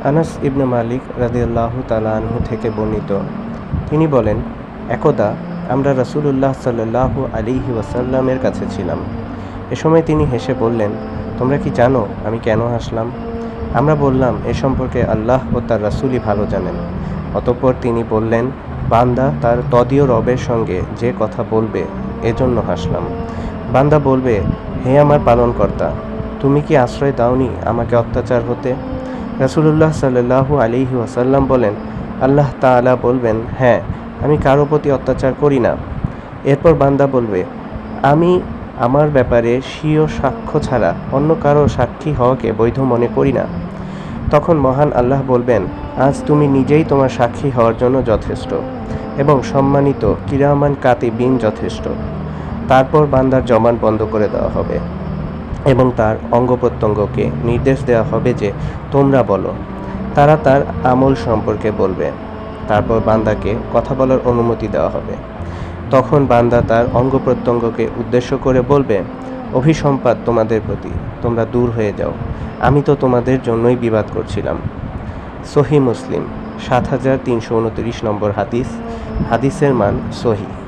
আনাস ইবনে মালিক রাদিয়াল্লাহু তাআলা আনহু থেকে বর্ণিত, তিনি বলেন, একদা আমরা রাসূলুল্লাহ সাল্লাল্লাহু আলাইহি ওয়াসাল্লামের কাছে ছিলাম। এ সময় তিনি হেসে বললেন, তোমরা কি জানো আমি কেন হাসলাম? আমরা বললাম, এ সম্পর্কে আল্লাহ ও তার রাসূলই ভালো জানেন। অতঃপর তিনি বললেন, বান্দা তার তদীয় রবের সঙ্গে যে কথা বলবে, এজন্য হাসলাম। বান্দা বলবে, হে আমার পালনকর্তা, তুমি কি আশ্রয় দাওনি আমাকে অত্যাচার হতে? রাসূলুল্লাহ সাল্লাল্লাহু আলাইহি ওয়াসাল্লাম বলেন, আল্লাহ তাআলা বলবেন, হ্যাঁ, আমি কারো প্রতি অত্যাচার করি না। এরপর বান্দা বলবে, আমি আমার ব্যাপারে স্বীয় সাক্ষ্য ছাড়া অন্য কারো সাক্ষী হওয়াকে বৈধ মনে করি না। তখন মহান আল্লাহ বলবেন, আজ তুমি নিজেই তোমার সাক্ষী হওয়ার জন্য যথেষ্ট এবং সম্মানিত কিরামান কাতিবিন যথেষ্ট। তারপর বান্দার জবান বন্ধ করে দেওয়া হবে এবং তার অঙ্গ প্রত্যঙ্গকে নির্দেশ দেওয়া হবে যে তোমরা বলো। তারা তার আমল সম্পর্কে বলবে। তারপর বান্দাকে কথা বলার অনুমতি দেওয়া হবে। তখন বান্দা তার অঙ্গ প্রত্যঙ্গকে উদ্দেশ্য করে বলবে, অভিসম্পাত তোমাদের প্রতি, তোমরা দূর হয়ে যাও, আমি তো তোমাদের জন্যই বিবাদ করছিলাম। সহিহ মুসলিম ৭৩২৯ নম্বর হাদিস। হাদিসের মান সহিহ।